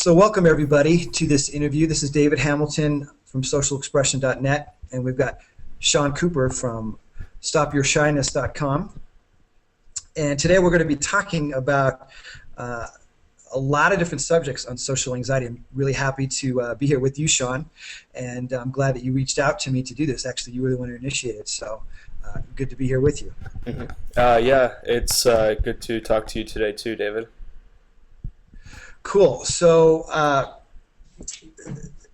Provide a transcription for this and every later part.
So welcome everybody to this interview. This is David Hamilton from socialexpression.net, and we've got Sean Cooper from stopyourshyness.com. And today we're going to be talking about a lot of different subjects on social anxiety. I'm really happy to be here with you, Sean, and I'm glad that you reached out to me to do this. Actually, you were the one who initiated, so good to be here with you. Mm-hmm. Yeah, it's good to talk to you today too, David. Cool. So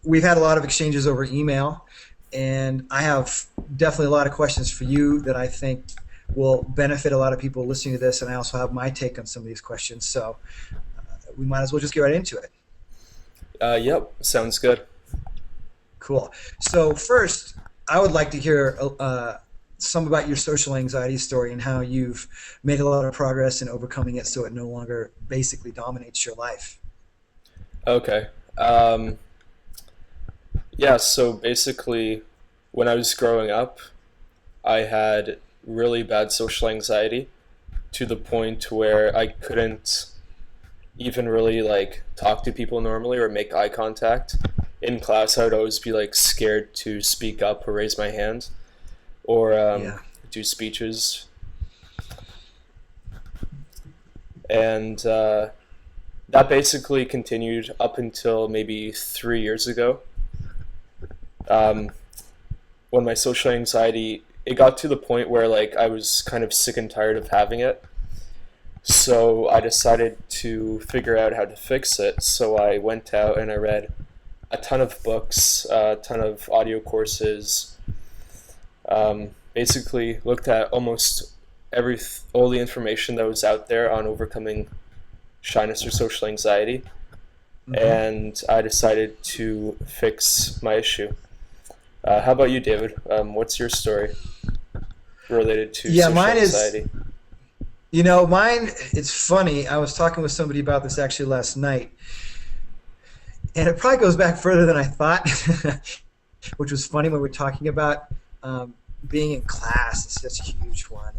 we've had a lot of exchanges over email, and I have definitely a lot of questions for you that I think will benefit a lot of people listening to this, and I also have my take on some of these questions. So we might as well just get right into it. Yep, sounds good. Cool. So first, I would like to hear some about your social anxiety story and how you've made a lot of progress in overcoming it so it no longer basically dominates your life. Okay. Yeah, so basically, when I was growing up, I had really bad social anxiety to the point where I couldn't even really talk to people normally or make eye contact. In class, I would always be scared to speak up or raise my hand or do speeches. And that basically continued up until maybe 3 years ago, when my social anxiety, it got to the point where I was kind of sick and tired of having it. So I decided to figure out how to fix it. So I went out and I read a ton of books, a ton of audio courses, basically looked at almost all the information that was out there on overcoming shyness or social anxiety, and I decided to fix my issue. How about you, David? What's your story related to social anxiety? Mine, it's funny. I was talking with somebody about this actually last night, and it probably goes back further than I thought, which was funny when we were talking about being in class. It's such a huge one.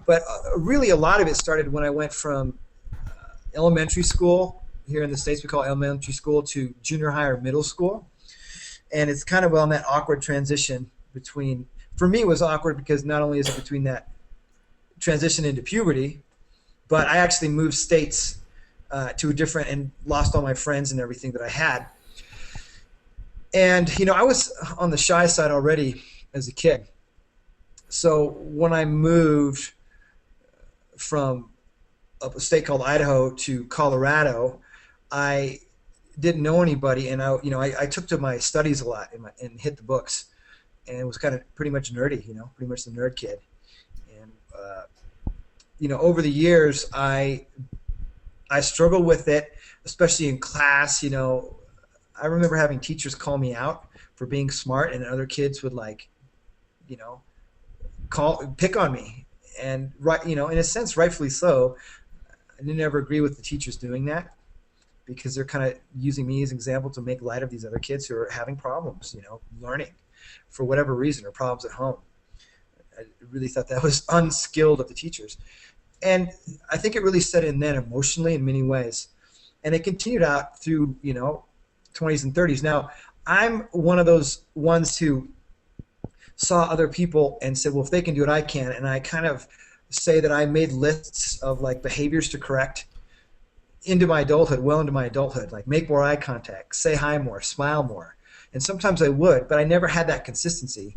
But really a lot of it started when I went from elementary school, here in the States we call elementary school, to junior high or middle school. And it's kind of on that awkward transition between, for me it was awkward because not only is it between that transition into puberty, but I actually moved states to a different, and lost all my friends and everything that I had. And I was on the shy side already as a kid. So when I moved from a state called Idaho to Colorado, I didn't know anybody, and I took to my studies a lot and hit the books, and was kind of pretty much nerdy, pretty much the nerd kid. And over the years, I struggled with it, especially in class. I remember having teachers call me out for being smart, and other kids would pick on me, and in a sense, rightfully so. I didn't ever agree with the teachers doing that, because they're kind of using me as an example to make light of these other kids who are having problems, learning for whatever reason, or problems at home. I really thought that was unskilled of the teachers. And I think it really set in then emotionally in many ways. And it continued out through, 20s and 30s. Now, I'm one of those ones who saw other people and said, well, if they can do it, I can. And I kind of say that I made lists of behaviors to correct into my adulthood, like make more eye contact, say hi more, smile more. And sometimes I would, but I never had that consistency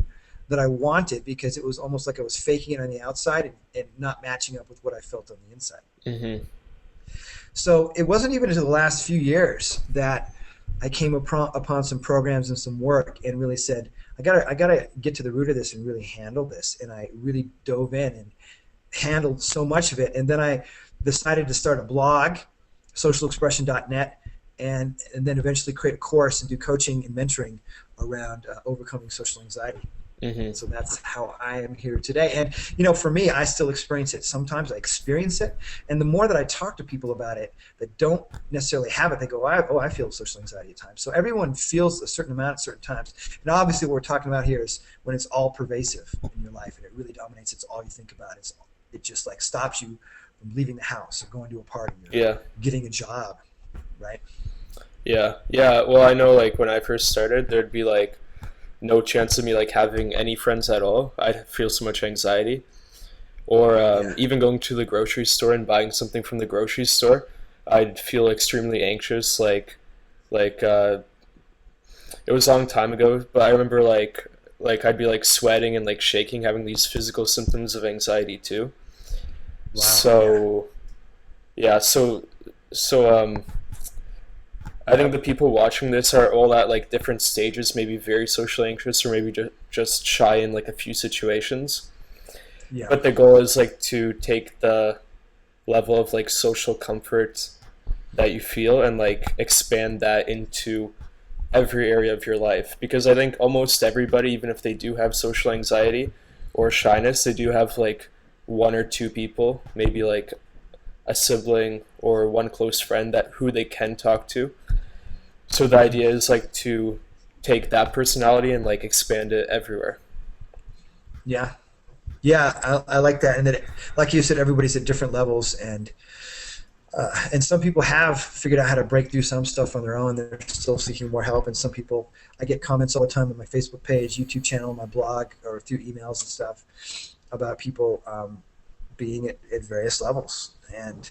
that I wanted, because it was almost like I was faking it on the outside and not matching up with what I felt on the inside. Mm-hmm. So it wasn't even until the last few years that I came upon some programs and some work and really said, I gotta get to the root of this and really handle this. And I really dove in and handled so much of it. And then I decided to start a blog, socialexpression.net, and then eventually create a course and do coaching and mentoring around overcoming social anxiety. Mm-hmm. So that's how I am here today. And for me, I still experience it. Sometimes I experience it, and the more that I talk to people about it that don't necessarily have it, they go, I feel social anxiety at times. So everyone feels a certain amount at certain times. And obviously what we're talking about here is when it's all pervasive in your life and it really dominates. It's all you think about. It just stops you from leaving the house or going to a party or getting a job, right? Yeah, yeah. Well, I know like when I first started, there'd be like no chance of me like having any friends at all. I'd feel so much anxiety. Or Yeah. even going to the grocery store and buying something from the grocery store, I'd feel extremely anxious. Like it was a long time ago, but I remember like I'd be like sweating and like shaking, having these physical symptoms of anxiety too. Wow. Yeah. So yeah, so I think the people watching this are all at like different stages, maybe very socially anxious or maybe just shy in like a few situations. Yeah. But the goal is like to take the level of like social comfort that you feel and like expand that into every area of your life, because I think almost everybody, even if they do have social anxiety or shyness, they do have like one or two people, maybe like a sibling or one close friend that who they can talk to. So the Mhm. idea is like to take that personality and like expand it everywhere. Yeah. Yeah. I like that. And that, like you said, everybody's at different levels, and some people have figured out how to break through some stuff on their own. They're still seeking more help. And some people, I get comments all the time on my Facebook page, YouTube channel, my blog, or through emails and stuff about people being at various levels. And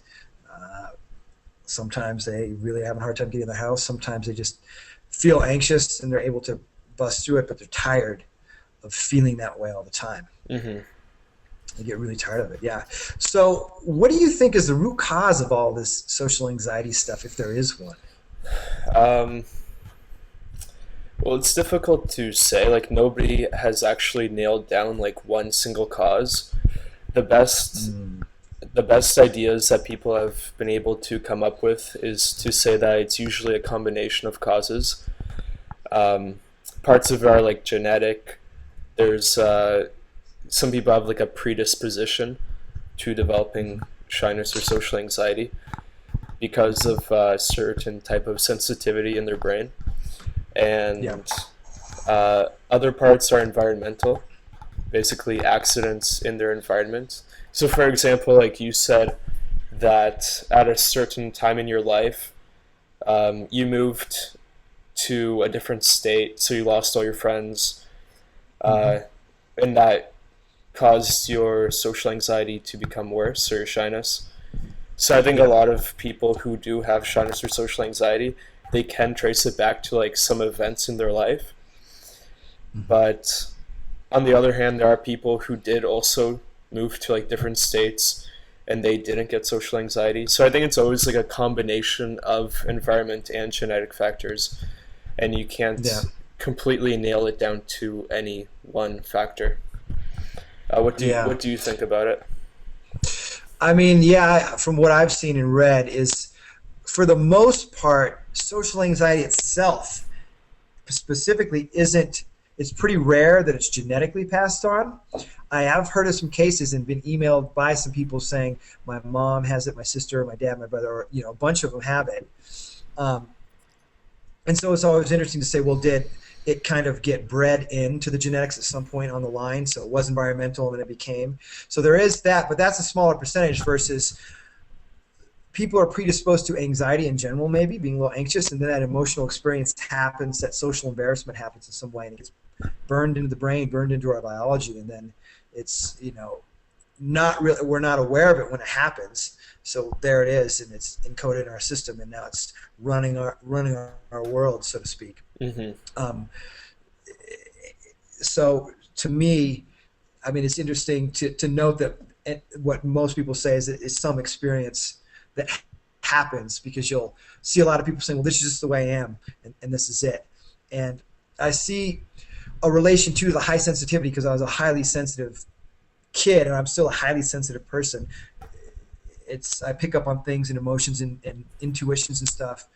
uh, sometimes they really have a hard time getting in the house. Sometimes they just feel anxious and they're able to bust through it, but they're tired of feeling that way all the time. Hmm. They get really tired of it. Yeah. So, what do you think is the root cause of all this social anxiety stuff, if there is one? Um, well, it's difficult to say. Like nobody has actually nailed down like one single cause. The best Mm. the best ideas that people have been able to come up with is to say that it's usually a combination of causes. Um, Parts of it are like genetic. There's some people have like a predisposition to developing shyness or social anxiety because of a certain type of sensitivity in their brain, Yeah. and other parts are environmental, basically accidents in their environment. So, for example, like you said, that at a certain time in your life, you moved to a different state, so you lost all your friends, Hmm. uh, and that caused your social anxiety to become worse or your shyness. So I think a Yeah. lot of people who do have shyness or social anxiety, they can trace it back to like some events in their life. Hmm. But on the other hand, there are people who did also move to like different states and they didn't get social anxiety. So I think it's always like a combination of environment and genetic factors, and you Yeah. can't completely nail it down to any one factor. Yeah. What do you think about it? I mean, yeah, from what I've seen and read, is for the most part, social anxiety itself specifically isn't, it's pretty rare that it's genetically passed on. I have heard of some cases and been emailed by some people saying my mom has it, my sister, my dad, my brother, or a bunch of them have it. Um, and so it's always interesting to say, well, did it kind of get bred into the genetics at some point on the line? So it was environmental and then it became. So there is that, but that's a smaller percentage versus people are predisposed to anxiety in general, maybe being a little anxious, and then that emotional experience happens, that social embarrassment happens in some way, and it gets burned into the brain, burned into our biology, and then it's not really, we're not aware of it when it happens. So there it is, and it's encoded in our system, and now it's running our world, so to speak. Hmm. Um, so to me, I mean, it's interesting to note that what most people say is some experience that happens, because you'll see a lot of people saying, well, this is just the way I am, and this is it. And I see a relation to the high sensitivity, because I was a highly sensitive kid and I'm still a highly sensitive person. I pick up on things and emotions and intuitions and stuff.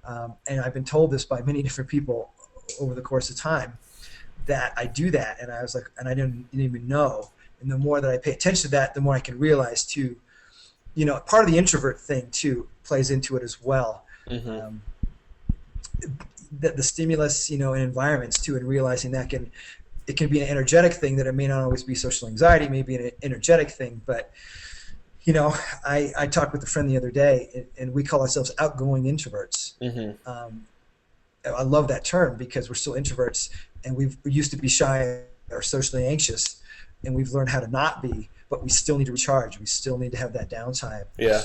And I've been told this by many different people over the course of time, that I do that. And I was like, and I didn't even know. And the more that I pay attention to that, the more I can realize too, part of the introvert thing too plays into it as well. Hmm. Um, the stimulus, in environments too, and realizing that it can be an energetic thing, that it may not always be social anxiety, maybe an energetic thing, but you know, I talked with a friend the other day, and we call ourselves outgoing introverts. Hmm. Um, I love that term because we're still introverts, and we used to be shy or socially anxious, and we've learned how to not be, but we still need to recharge. We still need to have that downtime. Yeah.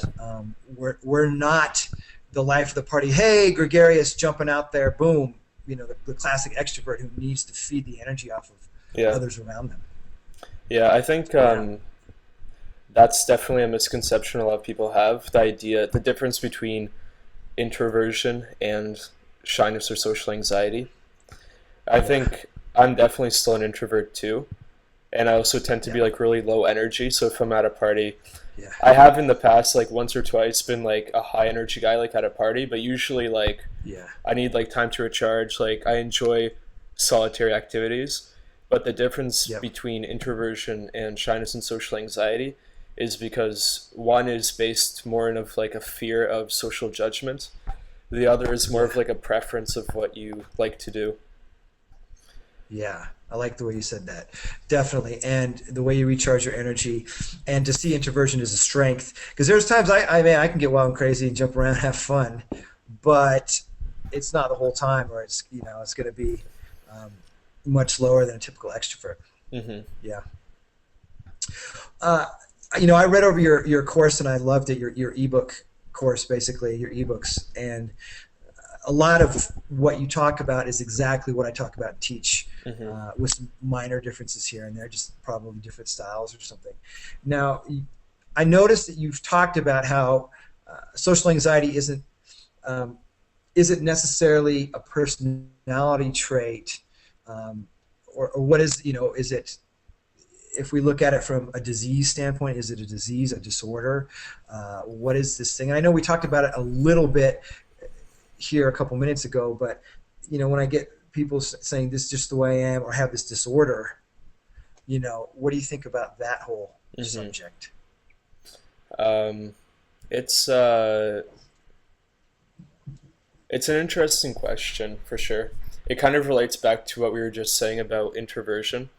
We're not the life of the party. Hey, gregarious, jumping out there, boom. You know, the classic extrovert who needs to feed the energy off of Yeah. others around them. Yeah. I think Yeah, that's definitely a misconception a lot of people have. The difference between introversion and shyness or social anxiety. I yeah, think I'm definitely still an introvert too, and I also tend to yeah, be like really low energy. So if I'm at a party, yeah, I have in the past like once or twice been like a high energy guy like at a party, but usually like yeah, I need like time to recharge. Like I enjoy solitary activities, but the difference yep, between introversion and shyness and social anxiety is because one is based more in of like a fear of social judgment. The other is more yeah. of like a preference of what you like to do. Yeah, I like the way you said that. Definitely. And the way you recharge your energy and to see introversion as a strength. Because there's times I mean, I can get wild and crazy and jump around and have fun, but it's not the whole time, or it's, you know, it's going to be um, much lower than a typical extrovert. Hmm. Yeah. Uh, you know, I read over your course and I loved it, your ebook course, basically, your ebooks. And a lot of what you talk about is exactly what I talk about and teach, Hmm. with some minor differences here and there, just probably different styles or something. Now, I noticed that you've talked about how social anxiety um, isn't necessarily a personality trait, um, or what is, you know, is it, if we look at it from a disease standpoint, is it a disease, a disorder? What is this thing? And I know we talked about it a little bit here a couple minutes ago, but you know, when I get people saying this is just the way I am or have this disorder, you know, what do you think about that whole Hmm. subject? Um, it's it's an interesting question for sure. It kind of relates back to what we were just saying about introversion.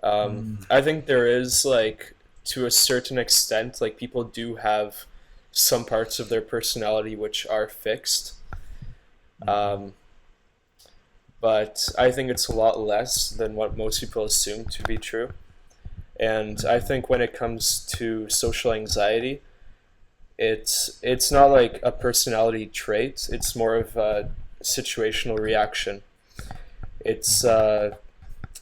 Mm, I think there is like to a certain extent, like people do have some parts of their personality which are fixed. mm-hmm. Um, but I think it's a lot less than what most people assume to be true. And I Mm-hmm. think when it comes to social anxiety, it's not like a personality trait. It's more of a situational reaction. It's Mm-hmm. uh,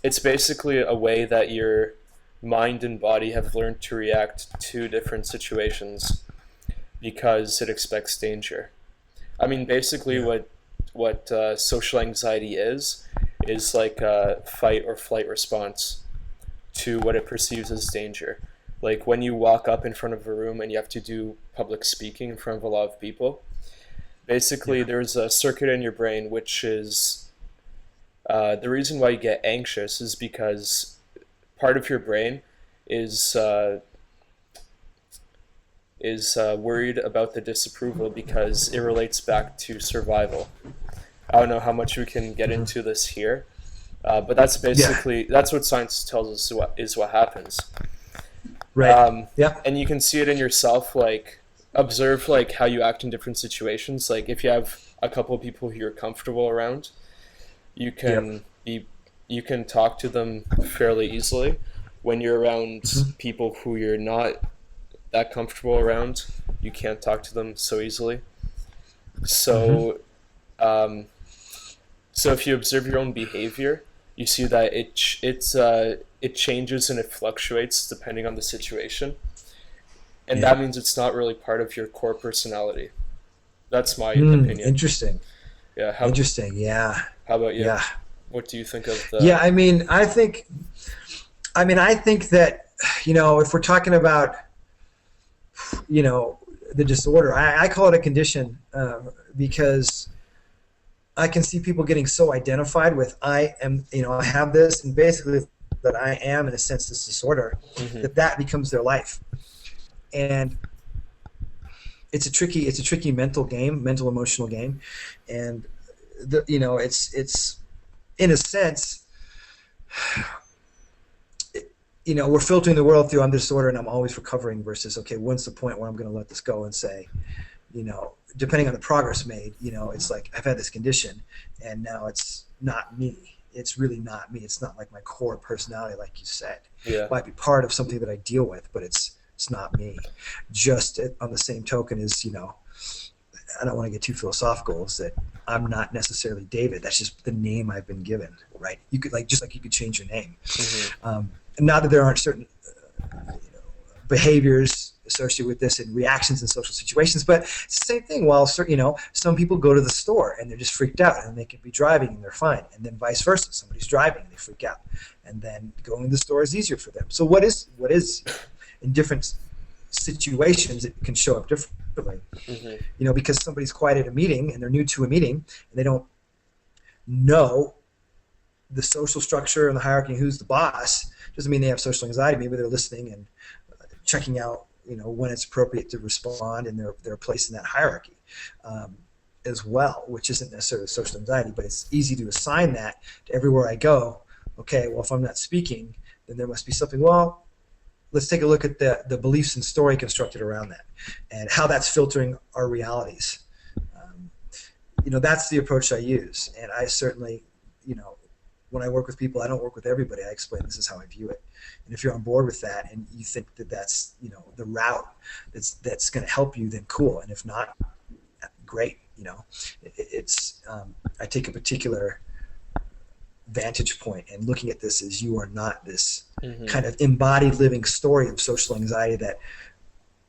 it's basically a way that your mind and body have learned to react to different situations because it expects danger. I mean, basically, Yeah. what social anxiety is like a fight or flight response to what it perceives as danger. Like when you walk up in front of a room and you have to do public speaking in front of a lot of people, basically Yeah. there's a circuit in your brain which is the reason why you get anxious is because part of your brain is uh, is worried about the disapproval because it relates back to survival. I don't know how much we can get Mm-hmm. into this here, but that's Yeah. basically that's what science tells us what happens. Right. um, Yep. and you can see it in yourself. Like observe like how you act in different situations. Like if you have a couple of people who you're comfortable around, you Yep. can be you can talk to them fairly easily. When you're around Mm-hmm. people who you're not that comfortable around, you can't talk to them so easily. Mm-hmm. So um, so if you observe your own behavior, you see that it changes and it fluctuates depending on the situation, and Yeah. that means it's not really part of your core personality. That's my Mm, opinion. interesting. Yeah. Interesting. Yeah. How about you? Yeah. What do you think of the? Yeah. I think that, you know, if we're talking about, you know, the disorder, I call it a condition, because I can see people getting so identified with I am, you know, I have this, and basically that I am in a sense this disorder, Hmm. that becomes their life. And it's a tricky mental game, mental emotional game, and you know, it's in a sense we're filtering the world through I'm disorder and I'm always recovering versus, okay, when's the point where I'm going to let this go and say, depending on the progress made, it's like I've had this condition and now it's not me. It's really not me. It's not like my core personality, like you said. Yeah. It might be part of something that I deal with, but it's not me. Just on the same token as, I don't want to get too philosophical, is that I'm not necessarily David. That's just the name I've been given, right? You could just like you could change your name. Not that there aren't certain behaviors associated with this and reactions in social situations, but it's the same thing. While some people go to the store and they're just freaked out, and they could be driving and they're fine, and then vice versa. Somebody's driving and they freak out, and then going to the store is easier for them. So what is in different situations it can show up differently. Because somebody's quiet at a meeting and they're new to a meeting and they don't know the social structure and the hierarchy and who's the boss, doesn't mean they have social anxiety. Maybe they're listening and checking out, when it's appropriate to respond in their place in that hierarchy as well, which isn't necessarily social anxiety, but it's easy to assign that to everywhere I go. Okay, well, if I'm not speaking, then there must be something. Well, let's take a look at the beliefs and story constructed around that and how that's filtering our realities. That's the approach I use. And I certainly, when I work with people, I don't work with everybody. I explain this is how I view it. And if you're on board with that and you think that that's, the route that's going to help you, then cool. And if not, great. It's I take a particular vantage point and looking at this as you are not this kind of embodied living story of social anxiety that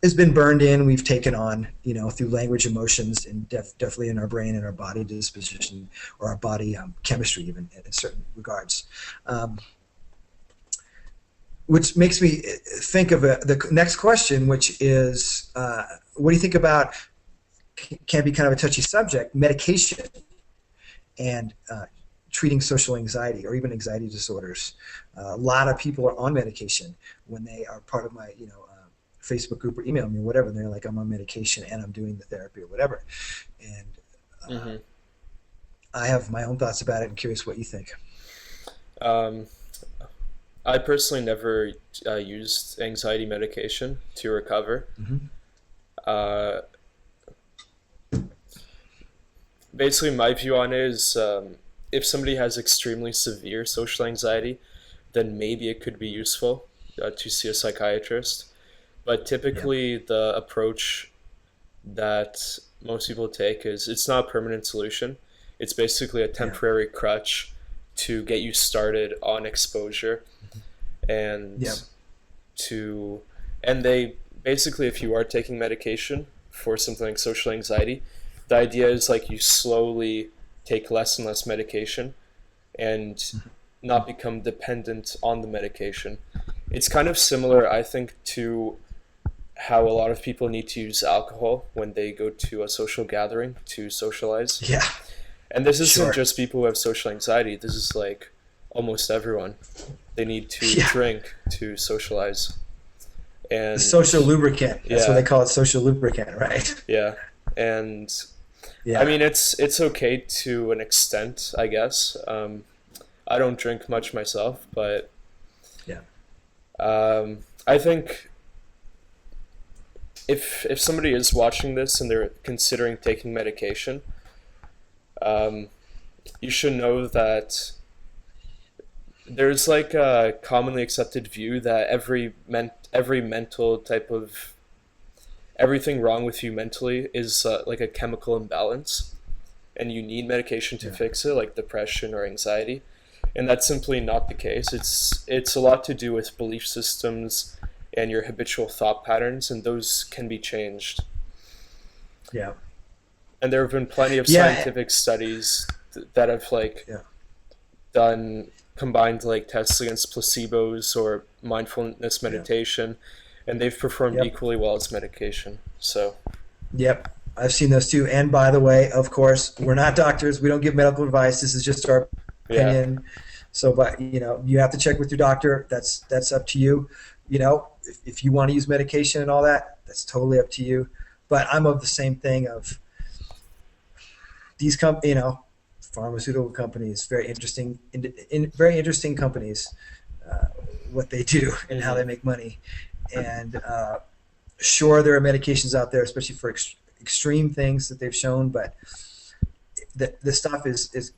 has been burned in, we've taken on, through language, emotions, and definitely in our brain and our body disposition or our body chemistry even in certain regards. Which makes me think of the next question, which is, what do you think about, can be kind of a touchy subject, medication and treating social anxiety or even anxiety disorders. A lot of people are on medication when they are part of my, Facebook group or email me or whatever, and they're like, I'm on medication and I'm doing the therapy or whatever. And I have my own thoughts about it. I'm curious what you think. I personally never used anxiety medication to recover. Basically, my view on it is if somebody has extremely severe social anxiety, then maybe it could be useful to see a psychiatrist. But typically, the approach that most people take is it's not a permanent solution. It's basically a temporary crutch to get you started on exposure. And they basically, if you are taking medication for something like social anxiety, the idea is like you slowly take less and less medication and not become dependent on the medication. It's kind of similar, I think, to how a lot of people need to use alcohol when they go to a social gathering to socialize. Yeah. And this isn't just people who have social anxiety. This is like almost everyone. They need to drink to socialize. And the social lubricant. That's what they call it, social lubricant, right? Yeah. And I mean, it's okay to an extent, I guess. I don't drink much myself, but I think if somebody is watching this and they're considering taking medication, you should know that there's like a commonly accepted view that every mental type of everything wrong with you mentally is like a chemical imbalance, and you need medication to fix it, like depression or anxiety. And that's simply not the case. It's a lot to do with belief systems and your habitual thought patterns, and those can be changed. Yeah. And there have been plenty of scientific studies that have done combined like tests against placebos or mindfulness meditation, and they've performed equally well as medication. So. Yep. I've seen those too. And by the way, of course, we're not doctors. We don't give medical advice. This is just our opinion. So, but you have to check with your doctor. That's up to you. If you want to use medication and all that, that's totally up to you. But I'm of the same thing of these pharmaceutical companies, very interesting companies what they do and how Mm-hmm. they make money. And sure, there are medications out there, especially for extreme things that they've shown, but the stuff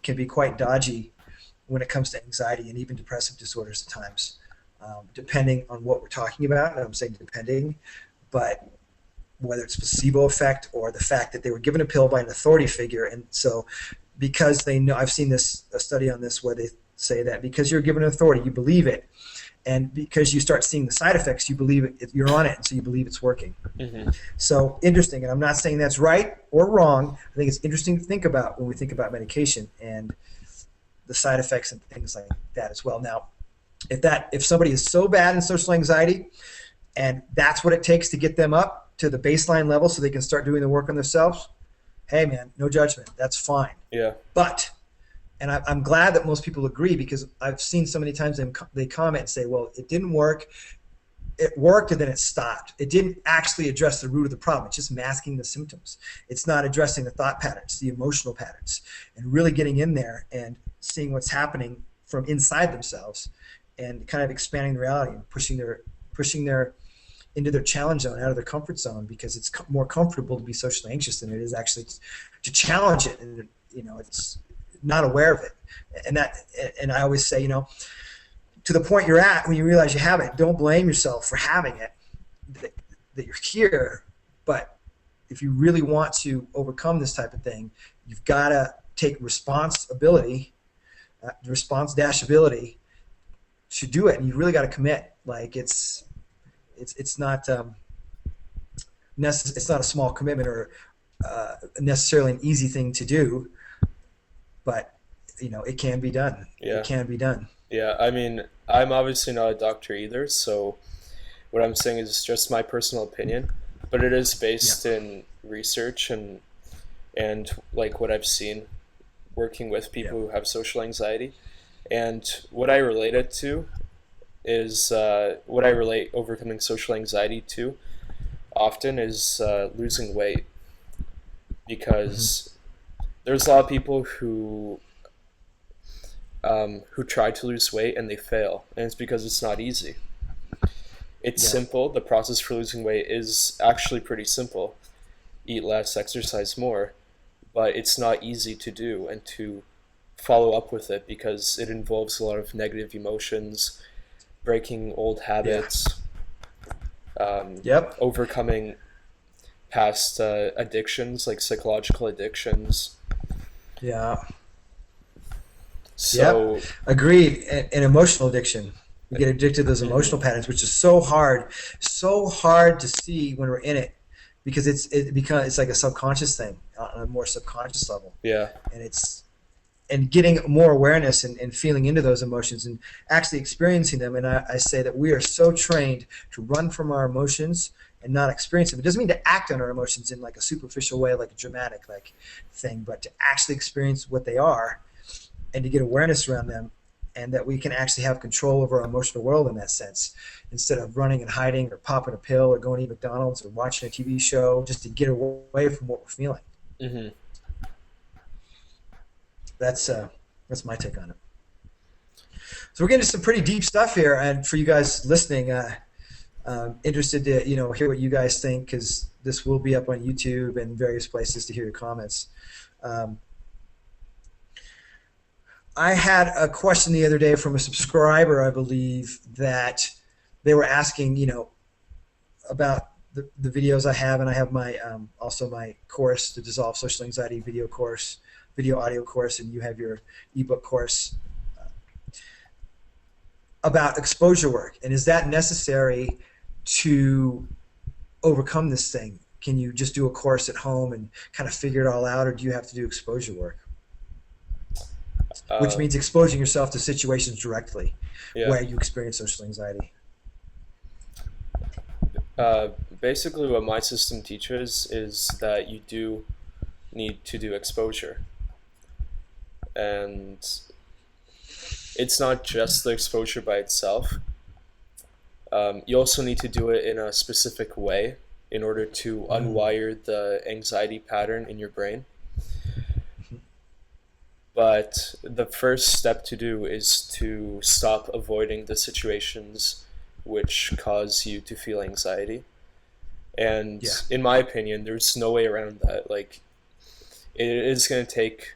can be quite dodgy when it comes to anxiety and even depressive disorders at times, depending on what we're talking about. And I'm saying depending, but whether it's placebo effect or the fact that they were given a pill by an authority figure. And so because they know, I've seen a study on this where they say that because you're given an authority, you believe it. And because you start seeing the side effects, you believe it, you're on it, and so you believe it's working. Mm-hmm. So interesting, and I'm not saying that's right or wrong. I think it's interesting to think about when we think about medication and the side effects and things like that as well. Now, if somebody is so bad in social anxiety, and that's what it takes to get them up to the baseline level so they can start doing the work on themselves, hey man, no judgment, that's fine. Yeah. But, and I'm glad that most people agree, because I've seen so many times they comment and say, well, it didn't work. It worked and then it stopped. It didn't actually address the root of the problem. It's just masking the symptoms. It's not addressing the thought patterns, the emotional patterns, and really getting in there and seeing what's happening from inside themselves and kind of expanding the reality and pushing their into their challenge zone, out of their comfort zone, because it's more comfortable to be socially anxious than it is actually to challenge it. And it's not aware of it. And I always say, to the point you're at when you realize you have it, don't blame yourself for having it, that you're here. But if you really want to overcome this type of thing, you've got to take responsibility, response-ability to do it. And you really got to commit. Like it's not it's not a small commitment or necessarily an easy thing to do, but it can be done. Yeah. It can be done. Yeah. I mean, I'm obviously not a doctor either, so what I'm saying is just my personal opinion, but it is based in research and like what I've seen working with people who have social anxiety. And what I relate it to is what I relate overcoming social anxiety to often is losing weight, because there's a lot of people who try to lose weight and they fail, and it's because it's not easy. It's simple. The process for losing weight is actually pretty simple. Eat less, exercise more, but it's not easy to do and to follow up with it, because it involves a lot of negative emotions, breaking old habits, overcoming past addictions, like psychological addictions. Yeah. So agreed. And emotional addiction. We get addicted to those emotional patterns, which is so hard to see when we're in it, because it's like a subconscious thing on a more subconscious level. Yeah. And getting more awareness and feeling into those emotions and actually experiencing them. And I say that we are so trained to run from our emotions and not experience them. It doesn't mean to act on our emotions in like a superficial way, like a dramatic thing, but to actually experience what they are and to get awareness around them, and that we can actually have control over our emotional world in that sense, instead of running and hiding or popping a pill or going to eat McDonald's or watching a TV show just to get away from what we're feeling. Mm-hmm. That's my take on it. So we're getting to some pretty deep stuff here, and for you guys listening, interested to hear what you guys think, because this will be up on YouTube and various places to hear your comments. I had a question the other day from a subscriber, I believe, that they were asking, about the videos I have, and I have my also my course, the Dissolve Social Anxiety video audio course, and you have your ebook course about exposure work. And is that necessary to overcome this thing? Can you just do a course at home and kind of figure it all out, or do you have to do exposure work? Which means exposing yourself to situations directly where you experience social anxiety. Basically what my system teaches is that you do need to do exposure. And it's not just the exposure by itself. You also need to do it in a specific way in order to unwire the anxiety pattern in your brain. But the first step to do is to stop avoiding the situations which cause you to feel anxiety. And Yeah. in my opinion, there's no way around that. Like, it is going to take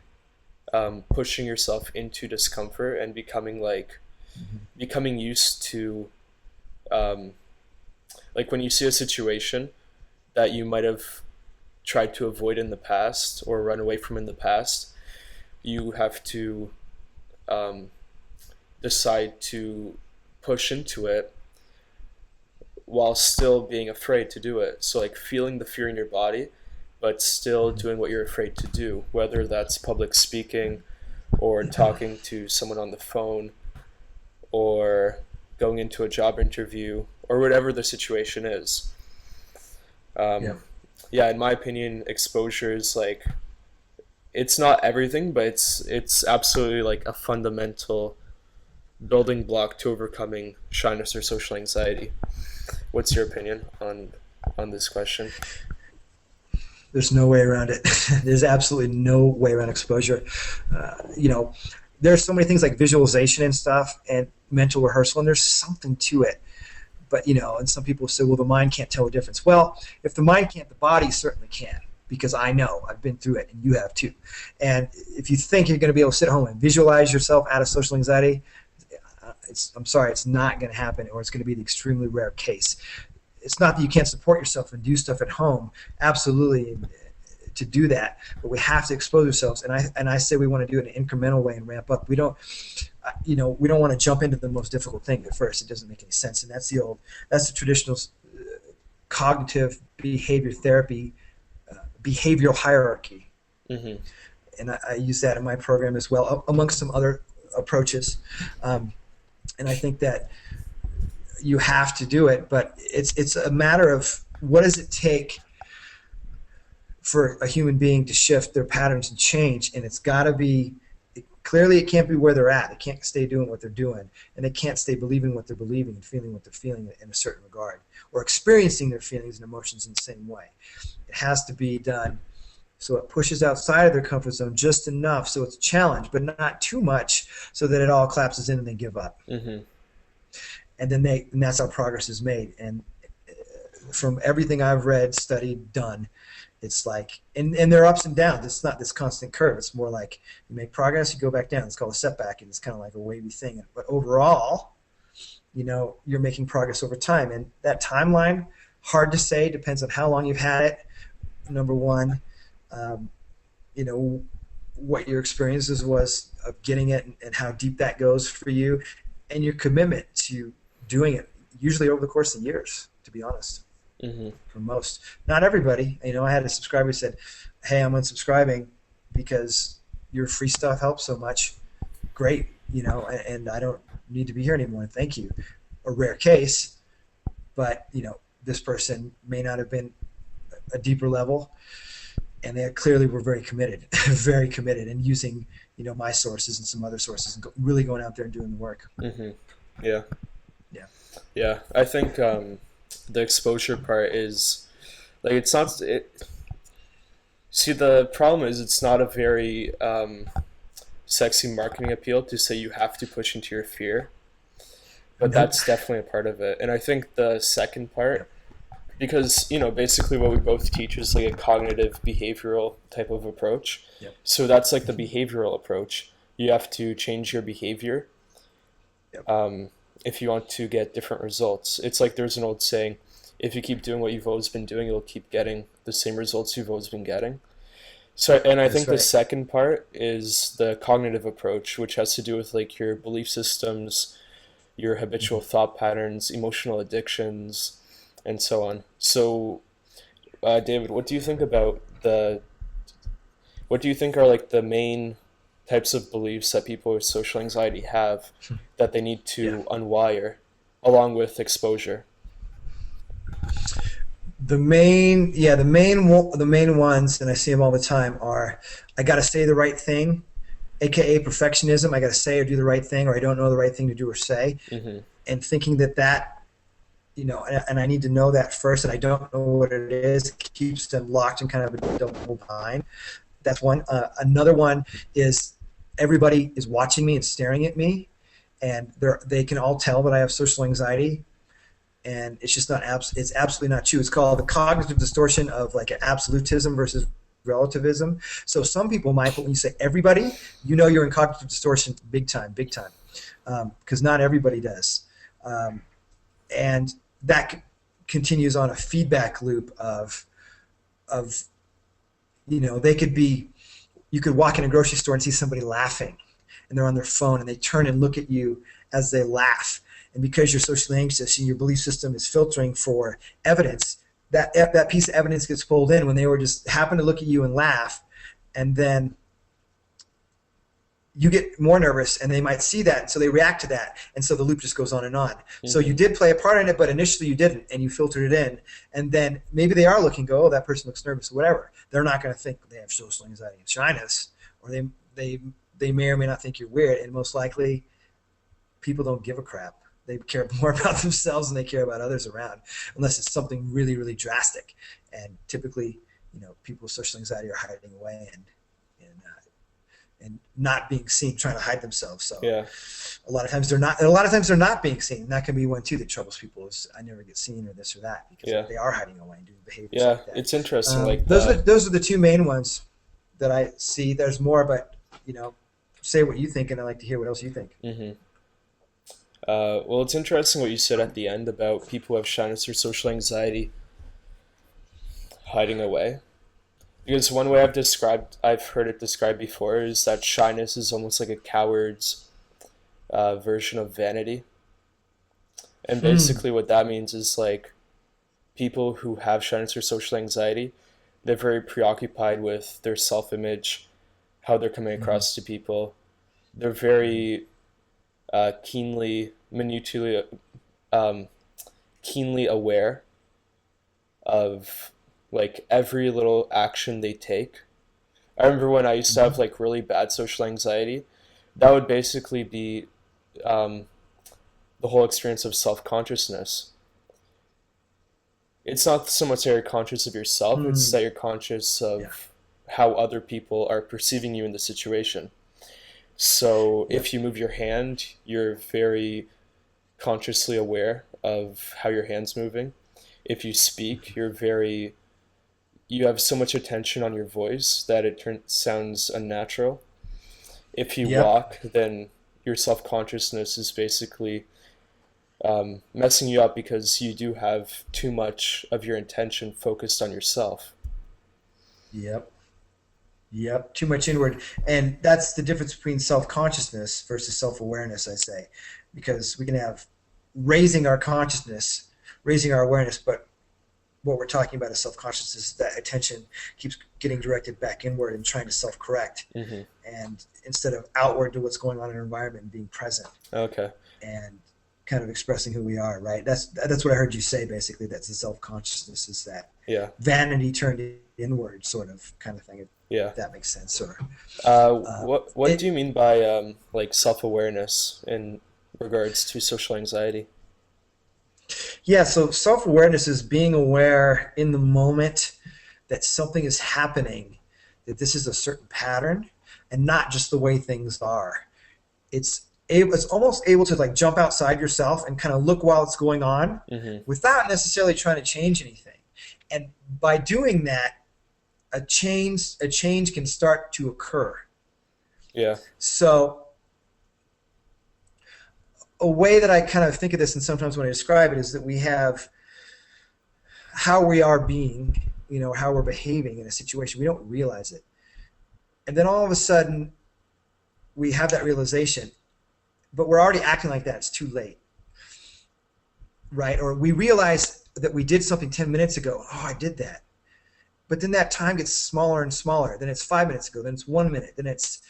pushing yourself into discomfort and Mhm. becoming used to, um, like, when you see a situation that you might have tried to avoid in the past or run away from in the past, you have to um, decide to push into it while still being afraid to do it. So, like, feeling the fear in your body, but still Mhm. doing what you're afraid to do, whether that's public speaking or talking to someone on the phone or going into a job interview or whatever the situation is. Yeah. Um, yeah, in my opinion, exposure is like, it's not everything, but it's absolutely like a fundamental building block to overcoming shyness or social anxiety. What's your opinion on this question? There's no way around it. There's absolutely no way around exposure. You know, there's so many things like visualization and stuff and mental rehearsal, and there's something to it. But, and some people say, well, the mind can't tell the difference. Well, if the mind can't, the body certainly can, because I know I've been through it, and you have too. And if you think you're going to be able to sit at home and visualize yourself out of social anxiety, I'm sorry, it's not going to happen, or it's going to be the extremely rare case. It's not that you can't support yourself and do stuff at home. Absolutely, to do that, but we have to expose ourselves. And I say we want to do it in an incremental way and ramp up. We don't want to jump into the most difficult thing at first. It doesn't make any sense. And that's the traditional cognitive behavior therapy, behavioral hierarchy. Mm-hmm. And I use that in my program as well, amongst some other approaches. And I think that you have to do it, but it's a matter of what does it take for a human being to shift their patterns and change, and it's got to be clearly it can't be where they're at. They can't stay doing what they're doing, and they can't stay believing what they're believing and feeling what they're feeling in a certain regard, or experiencing their feelings and emotions in the same way. It has to be done so it pushes outside of their comfort zone just enough so it's a challenge, but not too much so that it all collapses in and they give up. Mm-hmm. And that's how progress is made. And from everything I've read, studied, done, it's like, and there are ups and downs. It's not this constant curve. It's more like you make progress, you go back down. It's called a setback, and it's kind of like a wavy thing. But overall, you're making progress over time. And that timeline, hard to say, depends on how long you've had it, number one. Um, what your experiences was of getting it, and how deep that goes for you, and your commitment to doing it, usually over the course of years, to be honest. Mm-hmm. For most, not everybody. I had a subscriber who said, hey, I'm unsubscribing because your free stuff helps so much. Great, and I don't need to be here anymore. Thank you. A rare case, but this person may not have been a deeper level, and they clearly were very committed, very committed, and using my sources and some other sources, and really going out there and doing the work. Mm-hmm. Yeah. Yeah. Yeah. I think the exposure part is like, it's not it. See, the problem is it's not a very sexy marketing appeal to say you have to push into your fear, but Nope. that's definitely a part of it. And I think the second part, Yep. because basically what we both teach is like a cognitive behavioral type of approach. Yep. So that's like the behavioral approach. You have to change your behavior Yep. if you want to get different results. It's like there's an old saying, if you keep doing what you've always been doing, you'll keep getting the same results you've always been getting. So, and I That's think the right. second part is the cognitive approach, which has to do with like your belief systems, your habitual Mm-hmm. thought patterns, emotional addictions, and so on. So, David, what do you think are like the main types of beliefs that people with social anxiety have that they need Yeah. to unwire along with exposure? The main ones, and I see them all the time, are I got to say the right thing, aka perfectionism. I got to say or do the right thing, or I don't know the right thing to do or say, Mm-hmm. and thinking that and I need to know that first, and I don't know what it is, keeps them locked in kind of a double bind. That's one. Another one is everybody is watching me and staring at me, and they can all tell that I have social anxiety, and it's just not it's absolutely not true. It's called the cognitive distortion of like absolutism versus relativism. So some people might, but when you say everybody, you're in cognitive distortion big time, because not everybody does, and that continues on a feedback loop of they could be. You could walk in a grocery store and see somebody laughing, and they're on their phone, and they turn and look at you as they laugh. And because you're socially anxious and your belief system is filtering for evidence, that piece of evidence gets pulled in when they were just happen to look at you and laugh, and then you get more nervous, and they might see that, and so they react to that, and so the loop just goes on and on. Mm-hmm. So you did play a part in it, but initially you didn't, and you filtered it in, and then maybe they are looking, oh, that person looks nervous, or whatever. They're not going to think they have social anxiety and shyness, or they may or may not think you're weird, and most likely people don't give a crap. They care more about themselves than they care about others around, unless it's something really, really drastic. And typically, people with social anxiety are hiding away and not being seen, trying to hide themselves. So yeah. a lot of times they're not. And a lot of times they're not being seen. And that can be one too that troubles people. Is I never get seen or this or that, because they are hiding away and doing behaviors. Like that. It's interesting. Those are the two main ones that I see. There's more, but say what you think, and I'd like to hear what else you think. Mm-hmm. Well, it's interesting what you said at the end about people who have shyness or social anxiety hiding away. Because one way I've heard it described before, is that shyness is almost like a coward's version of vanity. And basically what that means is like people who have shyness or social anxiety, they're very preoccupied with their self-image, how they're coming across to people. They're very keenly aware of like every little action they take. I remember when I used to have like really bad social anxiety, that would basically be the whole experience of self-consciousness. It's not so much that you're conscious of yourself, it's that you're conscious of how other people are perceiving you in the situation. So if you move your hand, you're very consciously aware of how your hand's moving. If you speak, you have so much attention on your voice that it sounds unnatural. If you walk, then your self-consciousness is basically messing you up, because you do have too much of your intention focused on yourself. Yep, too much inward. And that's the difference between self-consciousness versus self-awareness, I say. Because we can have raising our consciousness, raising our awareness, but what we're talking about is self-consciousness. That attention keeps getting directed back inward and trying to self-correct, and instead of outward to what's going on in our environment and being present. Okay. And kind of expressing who we are, right? That's what I heard you say, basically. That's the self-consciousness, is that vanity turned inward sort of kind of thing. If that makes sense. Or what do you mean by like self-awareness in regards to social anxiety? Yeah, so self-awareness is being aware in the moment that something is happening, that this is a certain pattern and not just the way things are. It's almost able to like jump outside yourself and kind of look while it's going on without necessarily trying to change anything. And by doing that, a change can start to occur. Yeah. So a way that I kind of think of this, and sometimes when I describe it, is that we have how we are being, how we're behaving in a situation. We don't realize it. And then all of a sudden, we have that realization, but we're already acting like that. It's too late. Right? Or we realize that we did something 10 minutes ago. Oh, I did that. But then that time gets smaller and smaller. Then it's 5 minutes ago. Then it's 1 minute. Then it's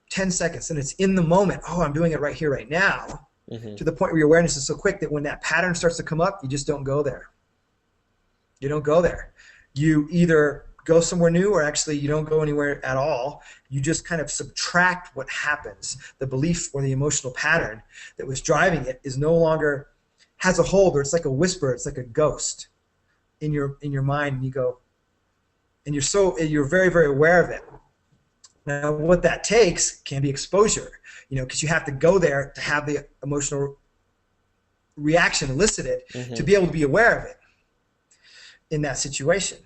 10 seconds. Then it's in the moment. Oh, I'm doing it right here, right now. To the point where your awareness is so quick that when that pattern starts to come up, you just don't go there. You don't go there. You either go somewhere new, or actually you don't go anywhere at all. You just kind of subtract what happens. The belief or the emotional pattern that was driving it is no longer has a hold, or it's like a whisper. It's like a ghost in your mind, and you go. And you're very, very aware of it. Now, what that takes can be exposure, because you have to go there to have the emotional reaction elicited to Mm-hmm. be able to be aware of it in that situation.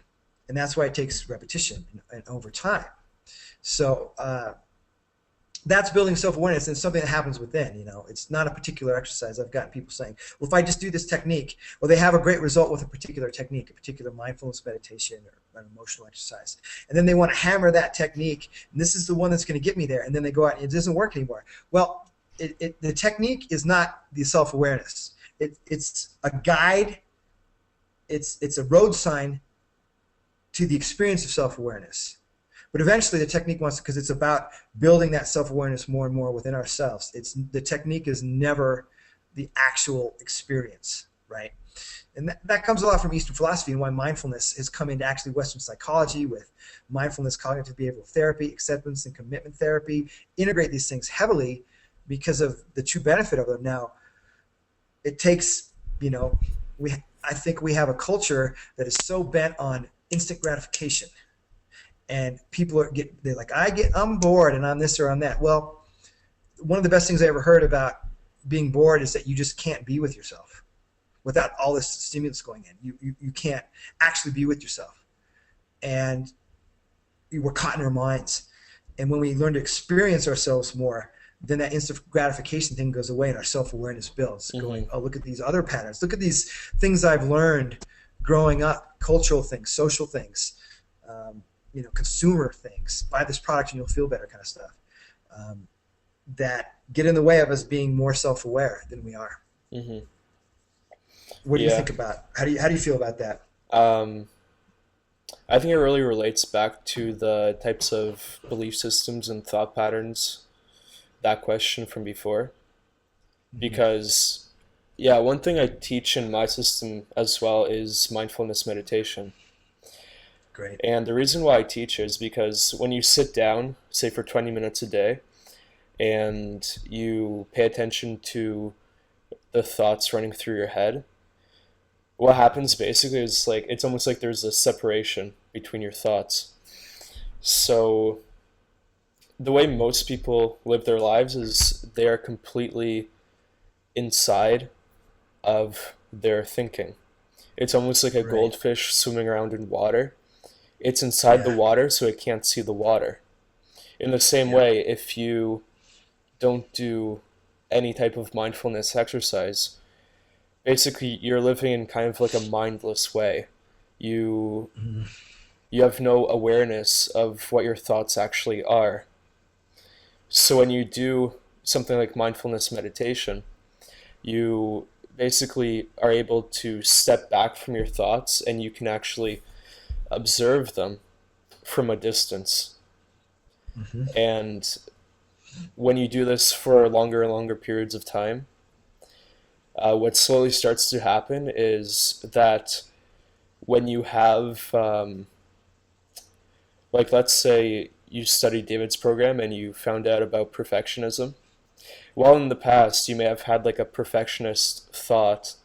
And that's why it takes repetition and over time. So that's building self-awareness, and it's something that happens within. It's not a particular exercise. I've gotten people saying, well, if I just do this technique, well, they have a great result with a particular technique, a particular mindfulness meditation or an emotional exercise, and then they want to hammer that technique, and this is the one that's going to get me there, and then they go out and it doesn't work anymore. Well, the technique is not the self-awareness. It's a guide. It's a road sign to the experience of self-awareness. But eventually the technique wants to, because it's about building that self-awareness more and more within ourselves. The technique is never the actual experience, right? And that comes a lot from Eastern philosophy, and why mindfulness has come into actually Western psychology with mindfulness, cognitive behavioral therapy, acceptance and commitment therapy, integrate these things heavily because of the true benefit of them. Now, it takes, I think we have a culture that is so bent on instant gratification. And people they're like, I'm bored and I'm this or I'm that. Well, one of the best things I ever heard about being bored is that you just can't be with yourself without all this stimulus going in. You can't actually be with yourself. And we're caught in our minds. And when we learn to experience ourselves more, then that instant gratification thing goes away and our self-awareness builds. Mm-hmm. Going, oh, look at these other patterns. Look at these things I've learned growing up, cultural things, social things, consumer things. Buy this product and you'll feel better kind of stuff. That get in the way of us being more self-aware than we are. Mm-hmm. What do you Yeah. think about? How do you feel about that? Um, I think it really relates back to the types of belief systems and thought patterns, that question from before. Mm-hmm. Because, yeah, one thing I teach in my system as well is mindfulness meditation. Great. And the reason why I teach is because when you sit down, say for 20 minutes a day, and you pay attention to the thoughts running through your head, what happens basically is like it's almost like there's a separation between your thoughts. So the way most people live their lives is they are completely inside of their thinking. It's almost like a Right. goldfish swimming around in water. It's inside the Yeah. water, so it can't see the water. In the same Yeah. way, if you don't do any type of mindfulness exercise, basically you're living in kind of like a mindless way. You Mhm. you have no awareness of what your thoughts actually are. So when you do something like mindfulness meditation, you basically are able to step back from your thoughts and you can actually observe them from a distance. Mhm. And when you do this for longer and longer periods of time, what slowly starts to happen is that when you have, like, let's say you studied David's program and you found out about perfectionism. Well, in the past, you may have had like a perfectionist thought,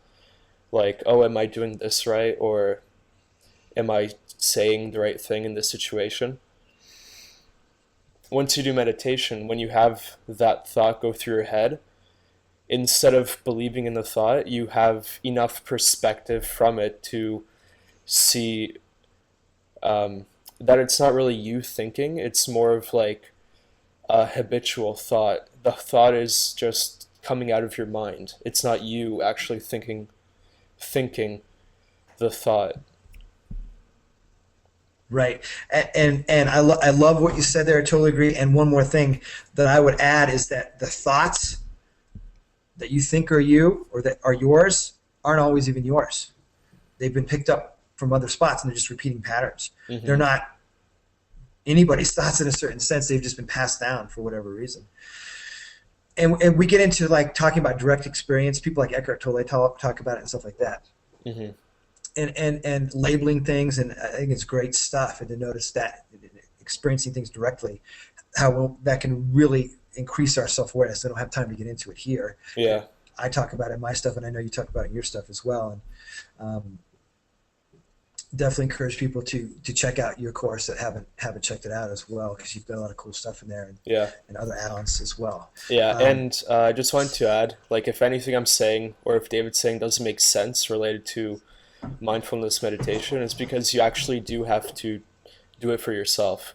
like, oh, am I doing this right? Or am I saying the right thing in this situation? Once you do meditation, when you have that thought go through your head, instead of believing in the thought, you have enough perspective from it to see that it's not really you thinking, it's more of like a habitual thought. The thought is just coming out of your mind. It's not you actually thinking the thought. Right. And I love what you said there. I totally agree. And one more thing that I would add is that the thoughts that you think are you or that are yours aren't always even yours. They've been picked up from other spots and they're just repeating patterns. They're Mm-hmm. not anybody's thoughts in a certain sense. They've just been passed down for whatever reason. And we get into like talking about direct experience. People like Eckhart Tolle talk about it and stuff like that. Mm-hmm. And labeling things, and I think it's great stuff. And to notice that experiencing things directly, that can really increase our self-awareness. I don't have time to get into it here. Yeah. I talk about it in my stuff, and I know you talk about it in your stuff as well. And definitely encourage people to check out your course that haven't checked it out as well, because you've got a lot of cool stuff in there, Yeah. and other add-ons as well. Yeah, Um, and I just wanted to add, like, if anything I'm saying or if David's saying doesn't make sense related to mindfulness meditation, it's because you actually do have to do it for yourself.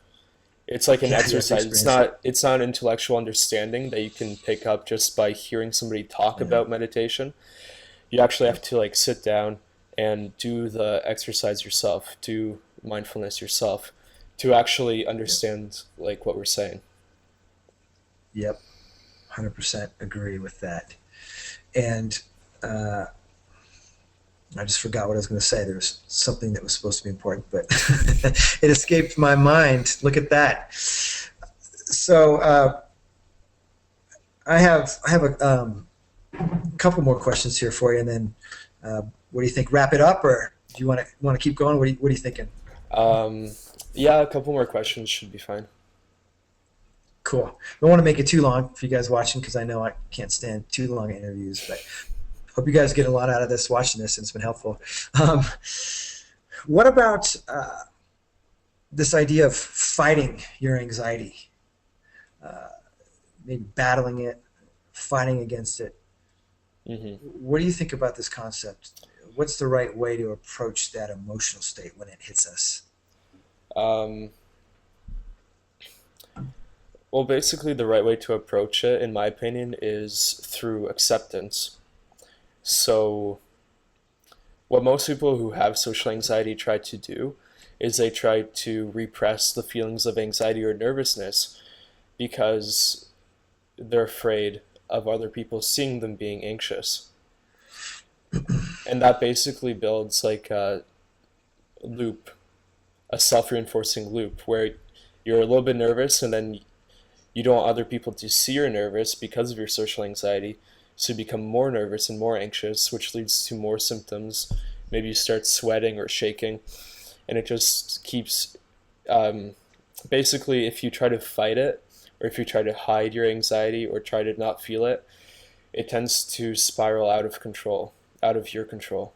It's like an yeah, you have to exercise. It's experience it. not an intellectual understanding that you can pick up just by hearing somebody talk Yeah. about meditation. You actually have to like sit down and do the exercise yourself, do mindfulness yourself to actually Yep. understand like what we're saying. Yep. 100% agree with that. And uh, I just forgot what I was going to say. There was something that was supposed to be important, but it escaped my mind. Look at that. So I have a couple more questions here for you, and then uh, what do you think? Wrap it up, or do you want to keep going? What are you thinking? Um, yeah, a couple more questions should be fine. Cool. Don't want to make it too long for you guys watching, because I know I can't stand too long interviews, but hope you guys get a lot out of this watching this, and it's been helpful. Um, what about this idea of fighting your anxiety, uh, maybe battling it, fighting against it? Hmm. What do you think about this concept? What's the right way to approach that emotional state when it hits us? Um, well, basically, the right way to approach it, in my opinion, is through acceptance. So, what most people who have social anxiety try to do is they try to repress the feelings of anxiety or nervousness because they're afraid of other people seeing them being anxious. And that basically builds like a loop, a self reinforcing loop where you're a little bit nervous and then you don't want other people to see you're nervous because of your social anxiety. So you become more nervous and more anxious, which leads to more symptoms. Maybe you start sweating or shaking, and it just keeps um, basically, if you try to fight it or if you try to hide your anxiety or try to not feel it, it tends to spiral out of control, out of your control.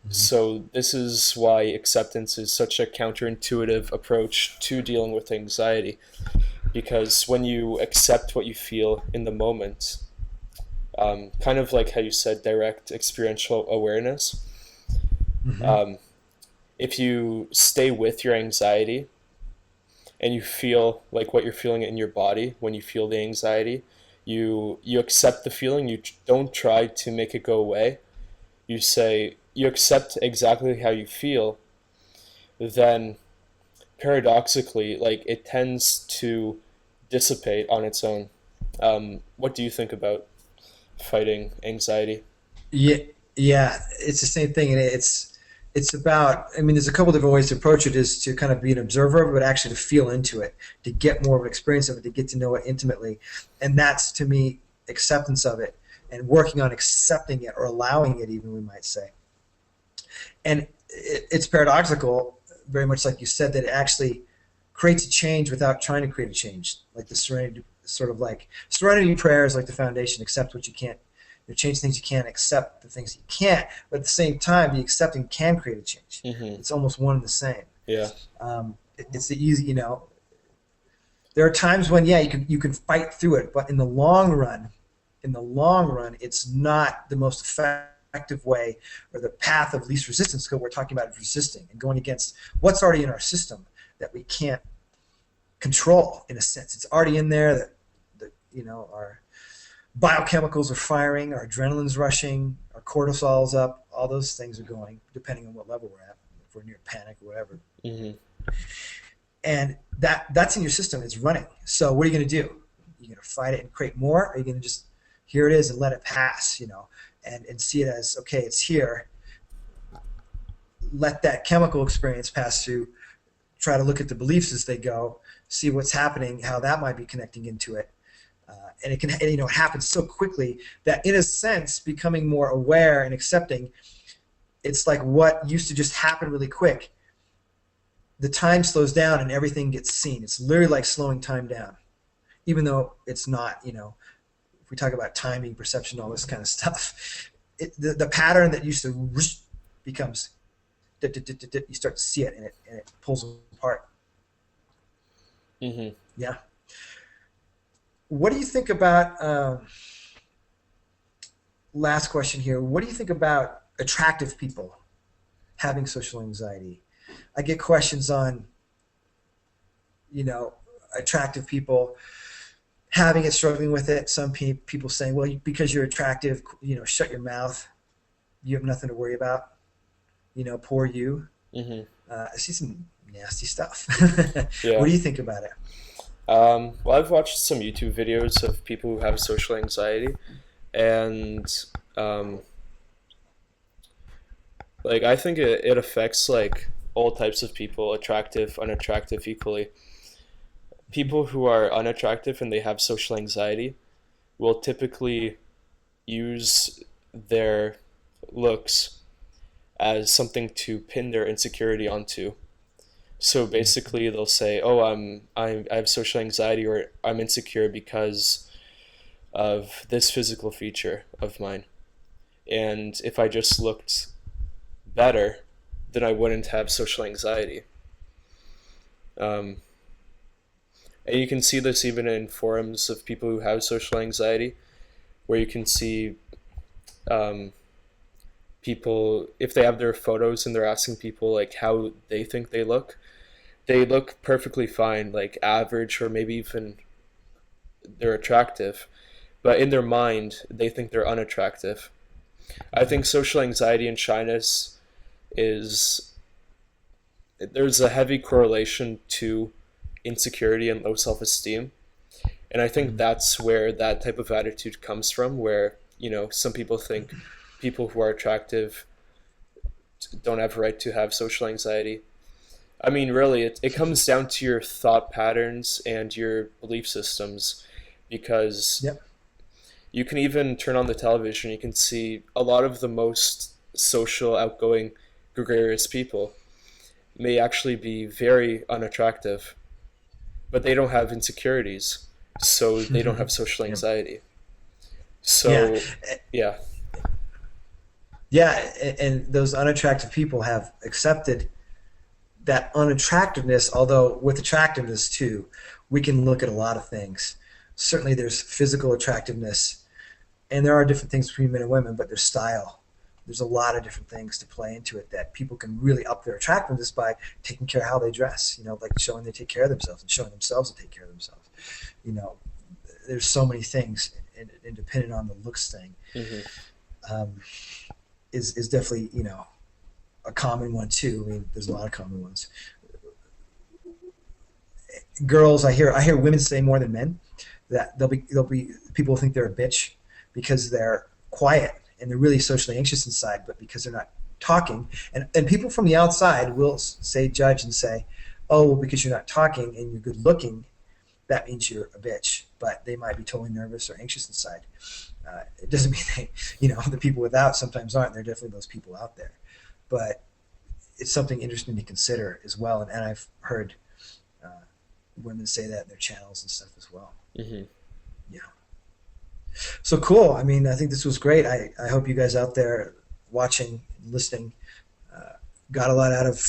Mhm. So this is why acceptance is such a counterintuitive approach to dealing with anxiety, because when you accept what you feel in the moment, kind of like how you said, direct experiential awareness, Mhm. um, if you stay with your anxiety and you feel like what you're feeling in your body when you feel the anxiety, you accept the feeling. You don't try to make it go away. You say you accept exactly how you feel. Then paradoxically, like it tends to dissipate on its own. What do you think about fighting anxiety? Yeah, yeah, it's the same thing, and it's about. I mean, there's a couple different ways to approach it. Is to kind of be an observer of it, but actually to feel into it, to get more of an experience of it, to get to know it intimately, and that's to me acceptance of it, and working on accepting it or allowing it, even we might say. And it's paradoxical, very much like you said, that it actually creates a change without trying to create a change. Like the serenity, sort of like serenity prayer is like the foundation. Accept what you can't, change things you can't, accept the things you can't. But at the same time, the accepting can create a change. Mm-hmm. It's almost one and the same. Yeah. It's the easy, There are times when, yeah, you can fight through it, but in the long run, it's not the most effective way or the path of least resistance. Because we're talking about resisting and going against what's already in our system that we can't control. In a sense, it's already in there. That our biochemicals are firing, our adrenaline's rushing, our cortisol's up. All those things are going, depending on what level we're at. If we're near panic or whatever, Mm-hmm. and that's in your system. It's running. So what are you going to do? You're going to fight it and create more, or are you going to just here it is and let it pass? And see it as okay. It's here. Let that chemical experience pass through. Try to look at the beliefs as they go. See what's happening, how that might be connecting into it. And it can, it happens so quickly that, in a sense, becoming more aware and accepting, it's like what used to just happen really quick. The time slows down and everything gets seen. It's literally like slowing time down, even though it's not. If we talk about timing, perception, all this kind of stuff, the pattern that used to becomes You start to see it, and it pulls apart. Hmm. Yeah. What do you think about? Last question here. What do you think about attractive people having social anxiety? I get questions on, you know, attractive people having it, struggling with it. Some people saying, well, because you're attractive, shut your mouth. You have nothing to worry about. Poor you. Hmm. I see some nasty stuff. What Yeah. do you think about it? Well, I've watched some YouTube videos of people who have social anxiety, and um, like I think it affects like all types of people, attractive, unattractive equally. People who are unattractive and they have social anxiety will typically use their looks as something to pin their insecurity onto. So basically, they'll say, "Oh, I have social anxiety, or I'm insecure because of this physical feature of mine. And if I just looked better, then I wouldn't have social anxiety." Um, and you can see this even in forums of people who have social anxiety, where you can see um, people, if they have their photos and they're asking people like how they look perfectly fine, like average, or maybe even they're attractive, but in their mind they think they're unattractive. I think social anxiety and shyness is there's a heavy correlation to insecurity and low self-esteem, and I think that's where that type of attitude comes from, where some people think people who are attractive don't have a right to have social anxiety. I mean, really, it comes down to your thought patterns and your belief systems, because Yep. you can even turn on the television, you can see a lot of the most social, outgoing, gregarious people may actually be very unattractive, but they don't have insecurities, so they don't have social Yep. anxiety. Yeah. So, yeah. Yeah. And those unattractive people have accepted that unattractiveness, although with attractiveness too, we can look at a lot of things. Certainly there's physical attractiveness, and there are different things between men and women, but there's style. There's a lot of different things to play into it that people can really up their attractiveness by taking care of how they dress, like showing they take care of themselves and showing themselves to take care of themselves. You know, there's so many things, and depending on the looks thing, Hmm. um, is definitely, a common one too. I mean, there's a lot of common ones. Girls, I hear women say more than men that they'll be people think they're a bitch because they're quiet and they're really socially anxious inside, but because they're not talking, and people from the outside will say, judge and say, oh, well, because you're not talking and you're good looking, that means you're a bitch, but they might be totally nervous or anxious inside. It doesn't mean they, the people without sometimes aren't. There are definitely those people out there, but it's something interesting to consider as well. And I've heard uh, women say that in their channels and stuff as well. Hmm. Yeah. So cool. I mean, I think this was great. I hope you guys out there watching and listening uh, got a lot out of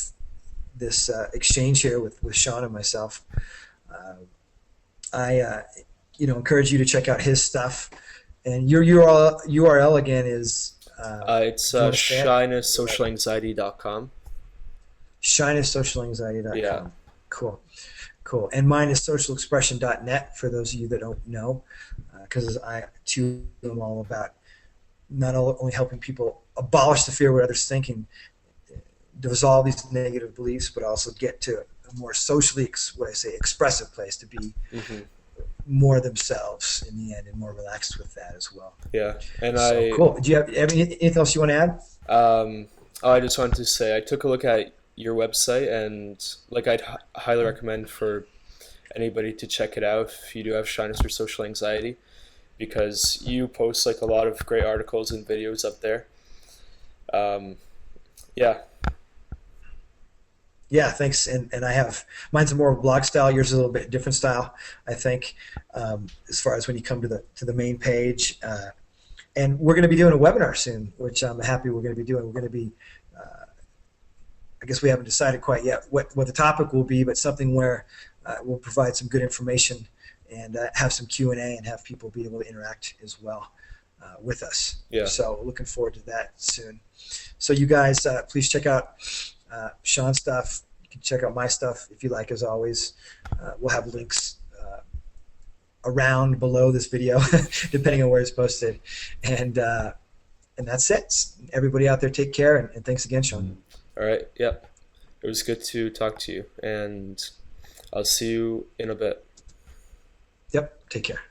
this exchange here with Sean and myself. Uh, I encourage you to check out his stuff. And your URL again is, It's do you want to say it? shynesssocialanxiety.com. Yeah. Shynessocialanxiety.com. Cool. Cool. And mine is socialexpression.net for those of you that don't know, because I too am all about not only helping people abolish the fear of what others think and dissolve these negative beliefs, but also get to a more socially, what I say, expressive place to be Hmm. more themselves in the end and more relaxed with that as well. Yeah. And So cool. Do you have anything else you want to add? um, I just wanted to say I took a look at your website, and like I'd highly recommend for anybody to check it out if you do have shyness or social anxiety, because you post like a lot of great articles and videos up there. Um, yeah. Yeah, thanks. And I have mine's a more blog style. Yours is a little bit different style, I think, as far as when you come to the main page. And we're going to be doing a webinar soon, which I'm happy we're going to be doing. We're going to be I guess we haven't decided quite yet what the topic will be, but something where we'll provide some good information and have some Q&A and have people be able to interact as well with us. Yeah. So looking forward to that soon. So you guys, please check out Sean's stuff. You can check out my stuff if you like, as always. We'll have links around below this video, depending on where it's posted. And that's it. Everybody out there, take care, and thanks again, Sean. All right. Yeah. It was good to talk to you, and I'll see you in a bit. Yep. Take care.